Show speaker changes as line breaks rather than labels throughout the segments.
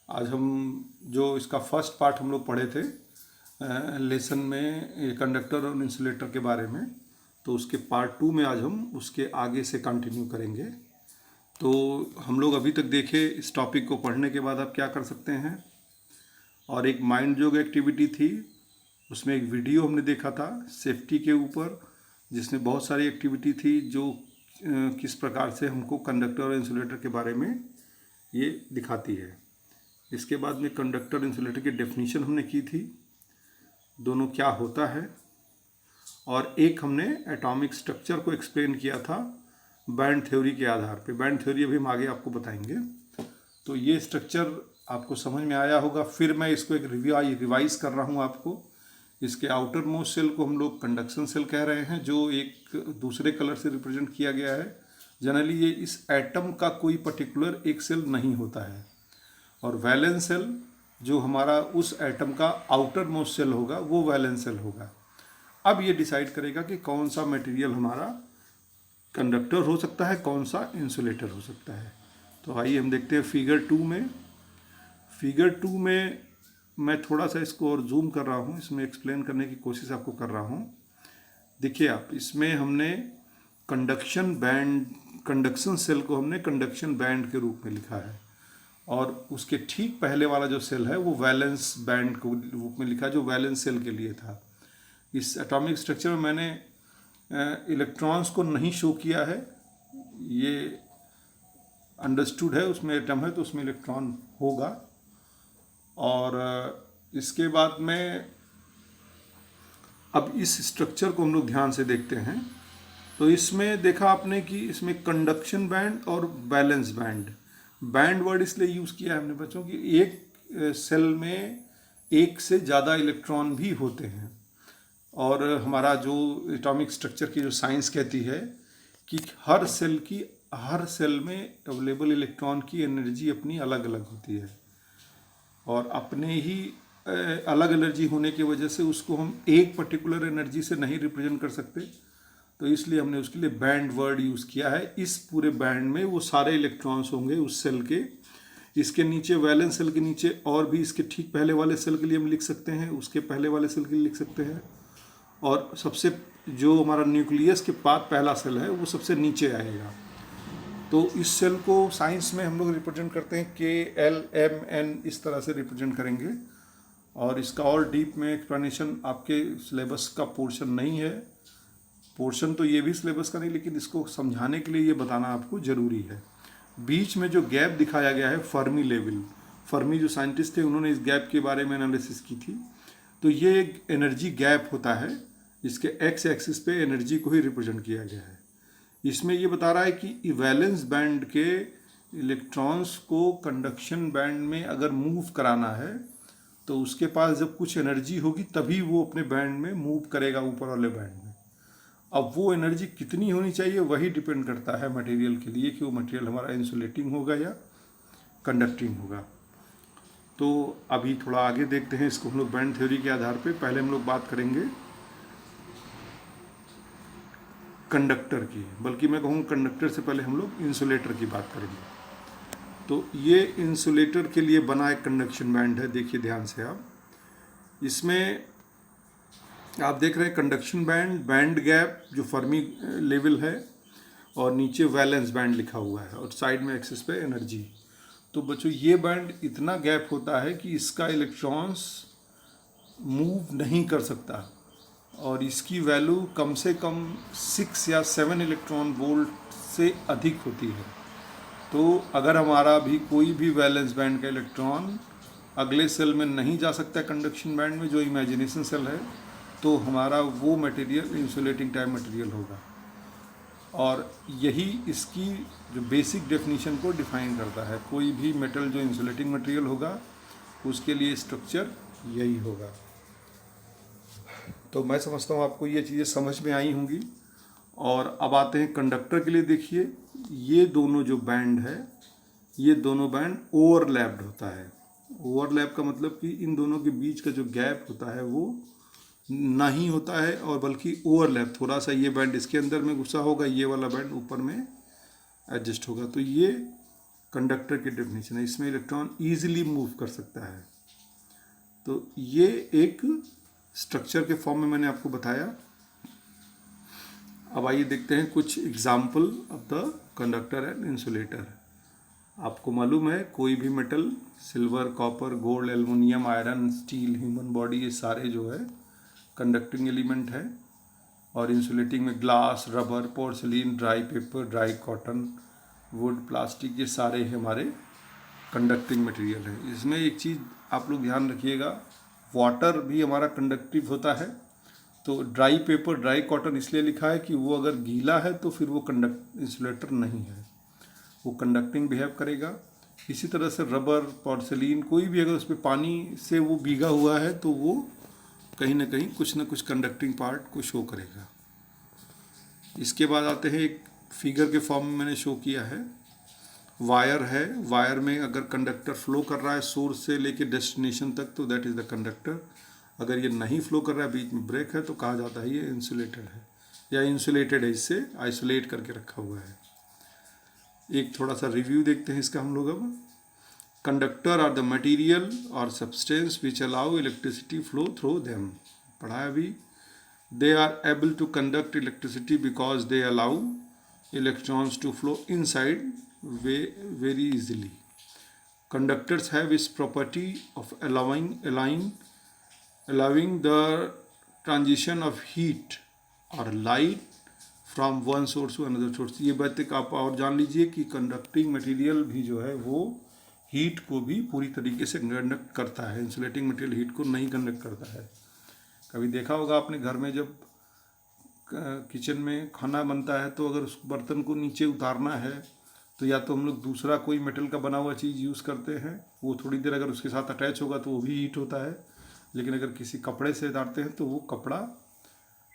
आज हम जो इसका फर्स्ट पार्ट हम लोग पढ़े थे लेसन में कंडक्टर और इंसुलेटर के बारे में, तो उसके पार्ट 2 में आज हम उसके आगे से कंटिन्यू करेंगे। तो हम लोग अभी तक देखे इस टॉपिक को पढ़ने के बाद आप क्या कर सकते हैं, और एक माइंड जोग एक्टिविटी थी, उसमें एक वीडियो हमने देखा था सेफ्टी के ऊपर, जिसमें बहुत सारी एक्टिविटी थी जो किस प्रकार से हमको कंडक्टर और इंसुलेटर के बारे में ये दिखाती है। इसके बाद में कंडक्टर इंसुलेटर की डेफिनेशन हमने की थी, दोनों क्या होता है, और एक हमने एटॉमिक स्ट्रक्चर को एक्सप्लेन किया था बैंड थ्योरी के आधार पे। बैंड थ्योरी अभी हम आगे आपको बताएंगे। तो ये स्ट्रक्चर आपको समझ में आया होगा। फिर मैं इसको एक रिवाइज कर रहा हूँ आपको। इसके आउटर मोस्ट सेल को हम लोग कंडक्शन सेल कह रहे हैं, जो एक दूसरे कलर से रिप्रेजेंट किया गया है। जनरली ये इस एटम का कोई पर्टिकुलर एक सेल नहीं होता है। और वैलेंस सेल जो हमारा उस एटम का आउटर मोस्ट सेल होगा वो वैलेंस सेल होगा। अब ये डिसाइड करेगा कि कौन सा मटेरियल हमारा कंडक्टर हो सकता है, कौन सा इंसुलेटर हो सकता है। तो आइए हम देखते हैं फिगर 2 में। फिगर 2 में मैं थोड़ा सा इसको और जूम कर रहा हूँ, इसमें एक्सप्लेन करने की कोशिश आपको कर रहा हूँ। देखिए आप, इसमें हमने कंडक्शन सेल को हमने कंडक्शन बैंड के रूप में लिखा है, और उसके ठीक पहले वाला जो सेल है वो वैलेंस बैंड को रूप में लिखा, जो वैलेंस सेल के लिए था। इस एटॉमिक स्ट्रक्चर में मैंने इलेक्ट्रॉन्स को नहीं शो किया है, ये अंडरस्टूड है, उसमें एटम है तो उसमें इलेक्ट्रॉन होगा। और इसके बाद में अब इस स्ट्रक्चर को हम लोग ध्यान से देखते हैं। तो इसमें देखा आपने कि इसमें कंडक्शन बैंड और बैलेंस बैंड, बैंड वर्ड इसलिए यूज़ किया है हमने बच्चों कि एक सेल में एक से ज़्यादा इलेक्ट्रॉन भी होते हैं। और हमारा जो एटॉमिक स्ट्रक्चर की जो साइंस कहती है कि हर सेल में अवेलेबल इलेक्ट्रॉन की एनर्जी अपनी अलग अलग होती है, और अपने ही अलग एनर्जी होने की वजह से उसको हम एक पर्टिकुलर एनर्जी से नहीं रिप्रेजेंट कर सकते। तो इसलिए हमने उसके लिए बैंड वर्ड यूज़ किया है। इस पूरे बैंड में वो सारे इलेक्ट्रॉन्स होंगे उस सेल के। इसके नीचे वैलेंस सेल के नीचे और भी इसके ठीक पहले वाले सेल के लिए हम लिख सकते हैं, उसके पहले वाले सेल के लिए लिख सकते हैं, और सबसे जो हमारा न्यूक्लियस के बाद पहला सेल है वो सबसे नीचे आएगा। तो इस सेल को साइंस में हम लोग रिप्रेजेंट करते हैं KLMN, इस तरह से रिप्रेजेंट करेंगे। और इसका और डीप में एक्सप्लेनेशन आपके सिलेबस का पोर्शन नहीं है, पोर्शन तो ये भी सिलेबस का नहीं, लेकिन इसको समझाने के लिए ये बताना आपको ज़रूरी है। बीच में जो गैप दिखाया गया है फर्मी लेवल, फर्मी जो साइंटिस्ट थे उन्होंने इस गैप के बारे में एनालिसिस की थी। तो ये एक एनर्जी गैप होता है, इसके एक्स एक्सिस पे एनर्जी को ही रिप्रेजेंट किया गया है। इसमें ये बता रहा है कि वैलेंस बैंड के इलेक्ट्रॉन्स को कंडक्शन बैंड में अगर मूव कराना है तो उसके पास जब कुछ एनर्जी होगी तभी वो अपने बैंड में मूव करेगा, ऊपर वाले बैंड में। अब वो एनर्जी कितनी होनी चाहिए वही डिपेंड करता है मटेरियल के लिए कि वो मटेरियल हमारा इंसुलेटिंग होगा या कंडक्टिंग होगा। तो अभी थोड़ा आगे देखते हैं इसको हम लोग बैंड थ्योरी के आधार पे। पहले हम लोग बात करेंगे कंडक्टर की, बल्कि मैं कहूँ कंडक्टर से पहले हम लोग इंसुलेटर की बात करेंगे। तो ये इंसुलेटर के लिए बना एक कंडक्शन बैंड है। देखिए ध्यान से आप, इसमें आप देख रहे हैं कंडक्शन बैंड, बैंड गैप जो फर्मी लेवल है, और नीचे वैलेंस बैंड लिखा हुआ है, और साइड में एक्सिस पे एनर्जी। तो बच्चों ये बैंड इतना गैप होता है कि इसका इलेक्ट्रॉन्स मूव नहीं कर सकता, और इसकी वैल्यू कम से कम 6 या 7 इलेक्ट्रॉन वोल्ट से अधिक होती है। तो अगर हमारा भी कोई भी वैलेंस बैंड का इलेक्ट्रॉन अगले सेल में नहीं जा सकता कंडक्शन बैंड में, जो इमेजिनेशन सेल है, तो हमारा वो मटेरियल इंसुलेटिंग टाइप मटेरियल होगा। और यही इसकी जो बेसिक डेफिनेशन को डिफाइन करता है। कोई भी मेटल जो इंसुलेटिंग मटेरियल होगा उसके लिए स्ट्रक्चर यही होगा। तो मैं समझता हूँ आपको ये चीज़ें समझ में आई होंगी। और अब आते हैं कंडक्टर के लिए। देखिए ये दोनों जो बैंड है, ये दोनों बैंड ओवरलैप्ड होता है। ओवरलैप का मतलब कि इन दोनों के बीच का जो गैप होता है वो नहीं होता है, और बल्कि ओवरलैप, थोड़ा सा ये बैंड इसके अंदर में घुसा होगा, ये वाला बैंड ऊपर में एडजस्ट होगा। तो ये कंडक्टर की डेफिनेशन है, इसमें इलेक्ट्रॉन ईजिली मूव कर सकता है। तो ये एक स्ट्रक्चर के फॉर्म में मैंने आपको बताया। अब आइए देखते हैं कुछ example of the conductor and insulator. आपको मालूम है कोई भी metal, silver, copper, gold, aluminium, iron, steel, human body, ये सारे जो है कंडक्टिंग एलिमेंट है। और इंसुलेटिंग में glass, rubber, porcelain, dry paper, dry cotton, would, plastic, ये सारे हमारे कंडक्टिंग मटेरियल है। इसमें एक चीज़ आप लोग ध्यान रखिएगा, वाटर भी हमारा कंडक्टिव होता है। तो ड्राई पेपर, ड्राई कॉटन इसलिए लिखा है कि वो अगर गीला है तो फिर वो इंसुलेटर नहीं है, वो कंडक्टिंग बिहेव करेगा। इसी तरह से रबर, पोर्सिलीन, कोई भी अगर उस पर पानी से वो भीगा हुआ है तो वो कहीं ना कहीं कुछ ना कुछ कंडक्टिंग पार्ट को शो करेगा। इसके बाद आते हैं, एक फिगर के फॉर्म में मैंने शो किया है, वायर है। वायर में अगर कंडक्टर फ्लो कर रहा है सोर्स से लेके डेस्टिनेशन तक तो दैट इज़ द कंडक्टर। अगर ये नहीं फ्लो कर रहा है, बीच में ब्रेक है, तो कहा जाता है ये इंसुलेटेड है या इंसुलेटेड है, इससे आइसोलेट करके रखा हुआ है। एक थोड़ा सा रिव्यू देखते हैं इसका हम लोग अब। कंडक्टर आर द मटीरियल और substance which allow electricity flow through them, पढ़ा है अभी। They are able to conduct electricity because they allow electrons to flow inside very easily. Conductors have this property of allowing the transition of heat or light from one source to another source. ये बात एक आप और जान लीजिए कि conducting material भी जो है वो हीट को भी पूरी तरीके से कंडक्ट करता है। इंसुलेटिंग मटेरियल हीट को नहीं कंडक्ट करता है। कभी देखा होगा आपने घर में जब किचन में खाना बनता है तो अगर उस बर्तन को नीचे उतारना है तो या तो हम लोग दूसरा कोई मेटल का बना हुआ चीज़ यूज़ करते हैं, वो थोड़ी देर अगर उसके साथ अटैच होगा तो वो भी हीट होता है। लेकिन अगर किसी कपड़े से उतारते हैं तो वो कपड़ा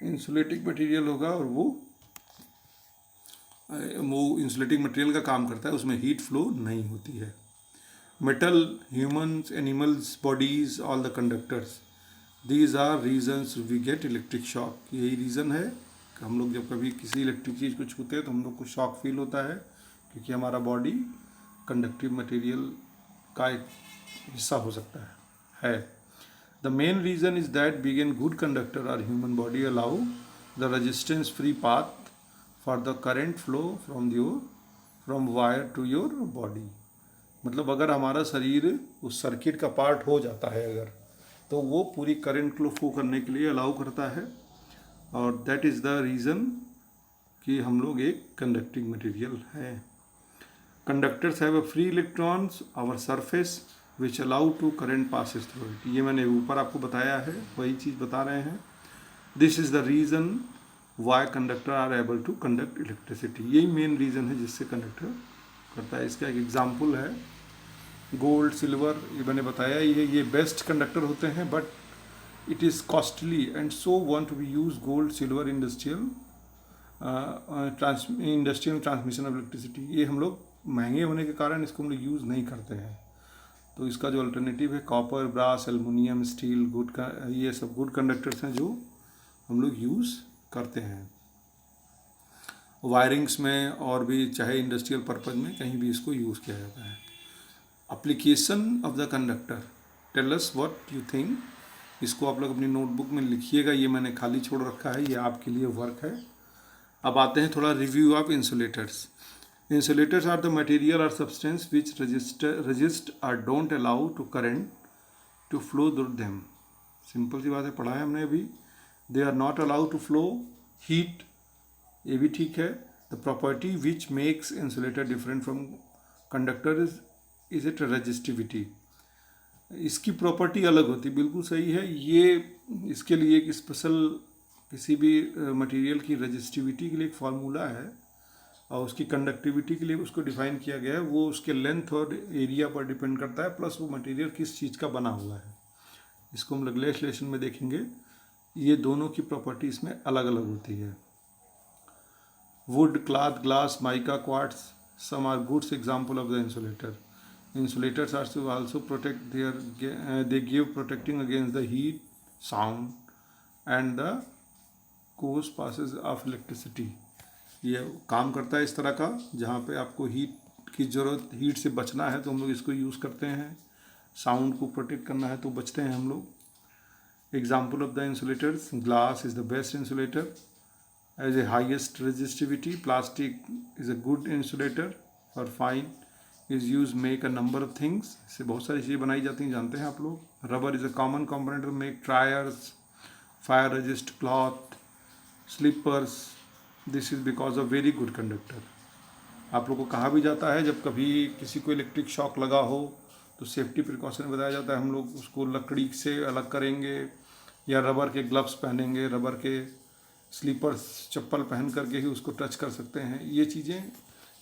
इंसुलेटिंग मटेरियल होगा और वो इंसुलेटिंग मटेरियल का काम करता है, उसमें हीट फ्लो नहीं होती है। Metal, humans, animals bodies, all the conductors, these are reasons we get electric shock. यही रीज़न है कि हम लोग जब कभी किसी इलेक्ट्रिक चीज़ को छूते हैं तो हम लोग को शॉक फील होता है, क्योंकि हमारा बॉडी कंडक्टिव मटेरियल का एक हिस्सा हो सकता है। The main reason is that being an good conductor are human body allow the resistance free path for the current flow from wire to your body. मतलब अगर हमारा शरीर उस सर्किट का पार्ट हो जाता है अगर, तो वो पूरी करंट को फ्लो करने के लिए अलाउ करता है। और दैट इज़ द रीज़न कि हम लोग एक कंडक्टिंग मटेरियल है। Conductors have a free electrons our surface which allow to current passes through it. ये मैंने ऊपर आपको बताया है, वही चीज़ बता रहे हैं। This is the reason why conductor are able to conduct electricity. यही मेन रीज़न है जिससे कंडक्टर करता है। इसका एक एग्जाम्पल है गोल्ड, सिल्वर, ये मैंने बताया ये बेस्ट कंडक्टर होते हैं, but it is costly and so want to be use gold, silver industrial transmission of electricity. ये हम लोग महंगे होने के कारण इसको हम लोग यूज़ नहीं करते हैं। तो इसका जो अल्टरनेटिव है copper, brass, aluminium, steel, good का ये सब गुड कंडक्टर्स हैं जो हम लोग यूज़ करते हैं वायरिंग्स में, और भी चाहे इंडस्ट्रियल पर्पज़ में कहीं भी इसको यूज़ किया जाता है। Application of the conductor, tell us what you think. इसको आप लोग अपनी नोटबुक में लिखिएगा, ये मैंने खाली छोड़ रखा है, ये आपके लिए वर्क है। अब आते हैं थोड़ा review of insulators. Insulators are the material or substance which resist or don't allow to current to flow through them. Simple सी बात है, पढ़ा है हमने अभी। They are not allow to flow heat, ये भी ठीक है। The property which makes insulator different from conductor is it resistivity. इसकी प्रॉपर्टी अलग होती, बिल्कुल सही है। ये इसके लिए एक स्पेशल किसी भी मटेरियल की रजिस्टिविटी के लिए एक फार्मूला है और उसकी कंडक्टिविटी के लिए उसको डिफाइन किया गया है। वो उसके लेंथ और एरिया पर डिपेंड करता है, प्लस वो मटेरियल किस चीज़ का बना हुआ है। इसको हम अगले लेसन में देखेंगे। ये दोनों की प्रॉपर्टी इसमें अलग अलग होती है। Would, cloth, glass, mica, quartz, some are good example of the insulator. Insulators are to also protect they give protecting against the heat, sound and the coarse passes of electricity. ये काम करता है इस तरह का जहाँ पे आपको हीट की ज़रूरत, हीट से बचना है तो हम लोग इसको यूज़ करते हैं। साउंड को प्रोटेक्ट करना है तो बचते हैं हम लोग। Example of the insulators, glass is the best insulator as a highest resistivity, plastic is a good insulator for fine is use make a number of things, इससे बहुत सारी चीज़ें बनाई जाती हैं, जानते हैं आप लोग। Rubber is a common component to make tyres, fire resist cloth, slippers, this is because of very good conductor. आप लोग को कहा भी जाता है जब कभी किसी को इलेक्ट्रिक शॉक लगा हो तो सेफ्टी प्रिकॉशन बताया जाता है, हम लोग उसको लकड़ी से अलग करेंगे या रबर के ग्लव्स पहनेंगे, रबर के स्लीपर्स चप्पल पहन करके ही उसको टच कर सकते हैं। ये चीज़ें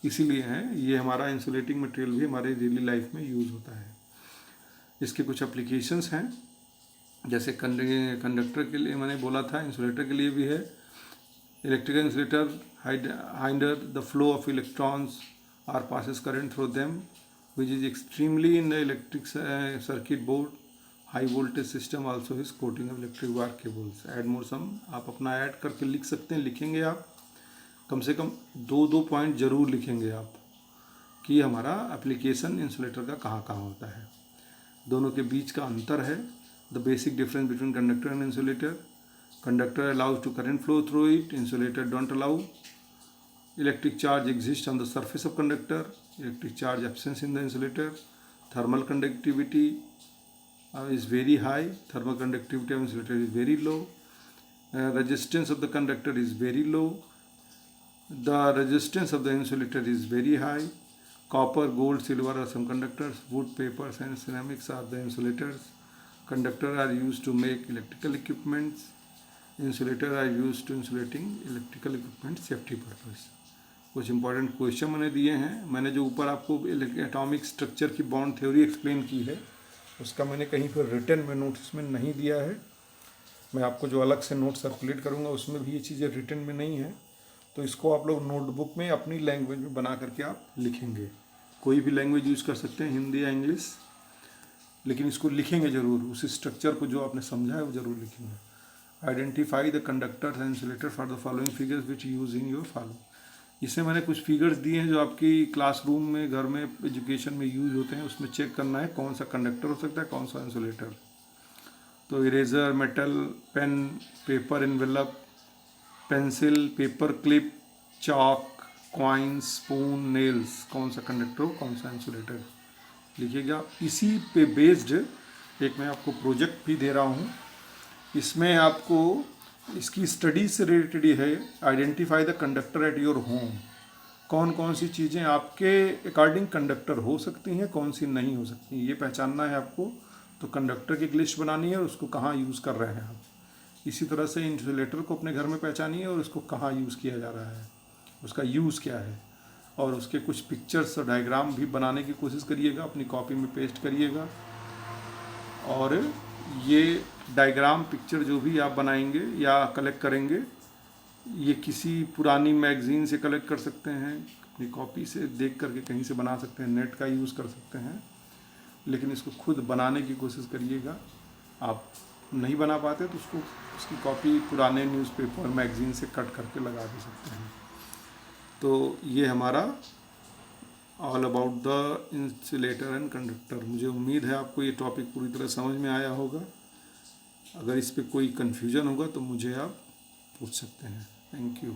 इसीलिए हैं, ये हमारा इंसुलेटिंग मटेरियल भी हमारे डेली लाइफ में यूज़ होता है। इसके कुछ एप्लीकेशंस हैं, जैसे कंडक्टर के लिए मैंने बोला था, इंसुलेटर के लिए भी है। Electrical insulator hinder the flow of electrons or passes current through them, which is extremely in the electric circuit board. High voltage system also is coating of electric wire cables. Add more some, आप अपना add करके लिख सकते हैं, लिखेंगे आप कम से कम दो पॉइंट जरूर लिखेंगे आप कि हमारा एप्लीकेशन इंसुलेटर का कहाँ कहाँ होता है, दोनों के बीच का अंतर है। The basic difference between conductor and insulator, conductor allows to current flow through it, insulator don't allow. Electric charge exists on the surface of conductor, electric charge absence in the insulator. Thermal conductivity is very high, thermal conductivity of insulator is very low. Resistance of the conductor is very low, the resistance of the insulator is very high. Copper, gold, silver are some conductors, wood, papers and ceramics are the insulators. Conductors are used to make electrical equipments, insulator are use to insulating electrical equipment safety purpose. कुछ important question मैंने दिए हैं। मैंने जो ऊपर आपको atomic structure की bond theory explain की है उसका मैंने कहीं पर रिटन में नोट्स में नहीं दिया है। मैं आपको जो अलग से नोट सर्कुलेट करूँगा उसमें भी ये चीज़ें रिटन में नहीं है, तो इसको आप लोग नोटबुक में अपनी लैंग्वेज में बना करके आप लिखेंगे। कोई भी लैंग्वेज यूज़ कर सकते हैं, हिंदी या इंग्लिश, लेकिन इसको लिखेंगे ज़रूर, उस स्ट्रक्चर को जो आपने समझा है वो ज़रूर लिखेंगे। Identify the conductors and insulator for the following figures which use in your follow। इसमें मैंने कुछ फिगर्स दिए हैं जो आपकी क्लासरूम में, घर में, एजुकेशन में यूज होते हैं, उसमें चेक करना है कौन सा कंडक्टर हो सकता है, कौन सा इंसुलेटर। तो eraser, metal, pen, paper envelope, pencil, paper clip, chalk, coin, spoon, nails, कौन सा कंडक्टर हो, कौन सा इंसुलेटर लिखिएगा। इसी पे बेस्ड एक मैं आपको प्रोजेक्ट भी दे रहा हूँ, इसमें आपको इसकी स्टडी से रिलेटेड है। Identify the conductor at your home, कौन कौन सी चीज़ें आपके अकॉर्डिंग कंडक्टर हो सकती हैं, कौन सी नहीं हो सकती, ये पहचानना है आपको। तो कंडक्टर की एक लिस्ट बनानी है और उसको कहाँ यूज़ कर रहे हैं आप। इसी तरह से इंसुलेटर को अपने घर में पहचानिए और उसको कहाँ यूज़ किया जा रहा है, उसका यूज़ क्या है, और उसके कुछ पिक्चर्स और डायग्राम भी बनाने की कोशिश करिएगा, अपनी कॉपी में पेस्ट करिएगा। और ये डायग्राम पिक्चर जो भी आप बनाएंगे या कलेक्ट करेंगे, ये किसी पुरानी मैगज़ीन से कलेक्ट कर सकते हैं, अपनी कॉपी से देख करके कहीं से बना सकते हैं, नेट का यूज़ कर सकते हैं, लेकिन इसको खुद बनाने की कोशिश करिएगा। आप नहीं बना पाते तो उसकी कॉपी पुराने न्यूज़पेपर मैगज़ीन से कट करके लगा भी सकते हैं। तो ये हमारा all about the insulator and conductor. मुझे उम्मीद है आपको ये टॉपिक पूरी तरह समझ में आया होगा। अगर इस पर कोई कन्फ्यूजन होगा तो मुझे आप पूछ सकते हैं। Thank you.